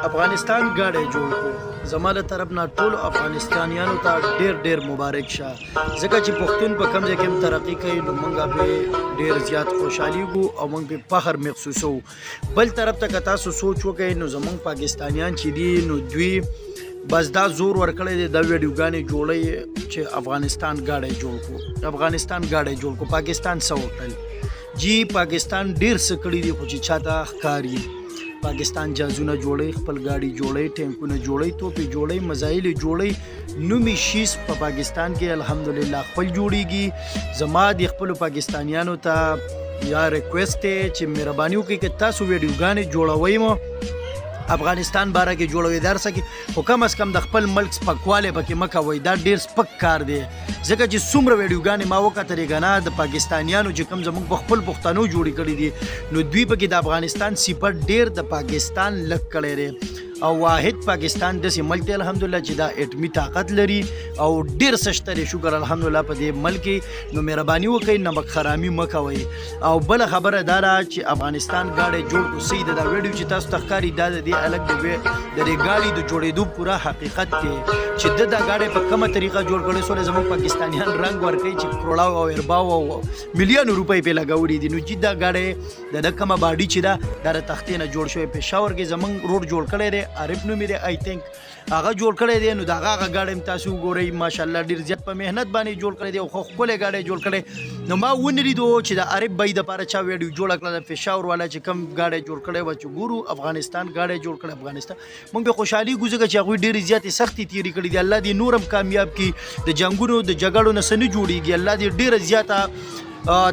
افغانستان ګاډی جوړ کړو. زما له طرف نه ټول افغانستانیانو ته ډیر ډیر مبارک شه، ځکه چې پښتون په کوم ځای کې هم ترقي کوي نو موږ به ډیر زیات خوشحالېږو او موږ به فخر محسوسوو. بل طرف ته که تاسو سوچ وکئ نو زموږ پاکستانیان چې دي نو دوی بس دا زور ورکړی دی د ویډیوګانې جوړی چې افغانستان ګاډی جوړ کړو، افغانستان ګاډی جوړ کړو. پاکستان څه وکړل جی؟ پاکستان ډیر څه کړي دي خو چې چاته ښکاري. پاکستان جهازونه جوړي، خپل ګاډي جوړي، ټینکونه جوړي، توپې جوړي، مزایل جوړي. نومي شیز په پاکستان کې الحمدلله خپل جوړیږي. زما د خپل پاکستانیانو ته یا ریکوست چې مهرباني وکړئ که تاسو ویډیوګانې جوړوئ مو افغانستان باره کې جوړوي درسه کې، خو کم از کم د خپل ملک سپکوالی پکې مه کوئ. دا ډیر سپک کار دی، ځکه چې څومره ویډیوګانې ما وکتلې که نه د پاکستانیانو چې کوم زموږ په خپل پښتنو جوړې کړي دي نو دوی پکې د افغانستان صفت ډیر د پاکستان لږ کړی دی. او واحد پاکستان داسې ملک دی الحمدلله چې دا اټمي طاقت لري او ډیر څه شته دی شکر الحمدلله په دې ملک کې. نو مهرباني وکړئ نمک حرامي مه کوئ. او بله خبره دا ده چې افغانستان ګاډی جوړ کړو صحیح ده. دا ویډیو چې تاسو ته ښکاري دا د دې هلک د دې ګاډي د جوړېدو پوره حقیقت دی چې دا ګاډی په کومه طریقه جوړ کړی سولی. زموږ پاکستانیان رنګ ورکوي چې کروڑاو او ارباو او میلیونو روپۍ پې لګولي دي. نو چې دا ګاډی د ده کومه باډي چې ده دا د تختې نه جوړ شوی. پېښور کې زموږ روډ جوړ کړی دی، عارف نومې دی آی تھنک، هغه جوړ کړی دی. نو د هغه ګاډی هم تاسو وګورئ ماشاءالله ډېر زیات په محنت باندې جوړ کړی دی او ښه ښکلی ګاډی جوړ کړی. نو ما ونه لیدو چې د عارف بی دپاره چا ویډیو جوړه کړه د پېښور والا چې کوم ګاډی جوړ کړی وه چې ګورو افغانستان ګاډی جوړ کړی. افغانستان موږ به خوشحالېږو ځکه چې هغوی ډېرې زیاتې سختې تېرې کړي دي. الله دې نور هم کامیاب کړي، د جنګونو د جګړو نه څه نه جوړېږي. الله دې ډېره زیاته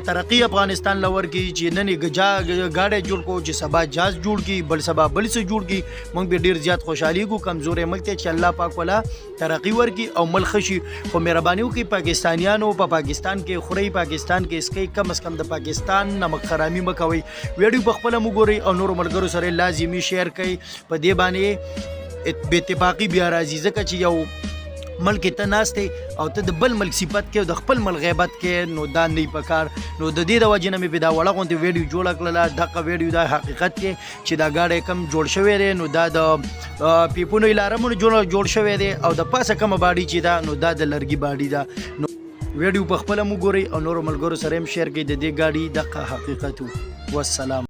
ترقی افغانستان لور کی چې نن ګاډی جوړ کو چې سبا جاز جوړ کی بل سبا بل څه جوړ کی. موږ به ډیر زیات خوشحالېږو. کمزورې ملک ته چې الله پاک ولا ترقی ورکي او ملک ښه شي. خو مهرباني وکړئ پاکستانیانو په پاکستان کې خورئ، پاکستان کې اسکئ، کم از کم د پاکستان نمک حرامي مه کوئ. ویډیو په خپله مو ګورئ او نورو ملګرو سره لازمي شیر کړئ. په دې باندې بې اتفاقي بیا راځي، ځکه چې یو ملک ته ناست او ته د بل ملک صفت کې او د خپل ملک غیبت کې نو دا نه پکار. نو د دې د وجې نه مې په دا وړه غوندې ویډیو جوړه کړله. دغه ویډیو دا حقیقت کې چې دا ګاډی کم جوړ شوی دی نو دا د پیپونو الارمونو جوړ شوی دی او د پاسه کومه باډي چې ده نو دا د لرګي باډي ده. نو ویډیو په خپله مو ګورئ او نورو ملګرو سره هم شیر کړئ. د دې ګاډي دغه حقیقت و. والسلام.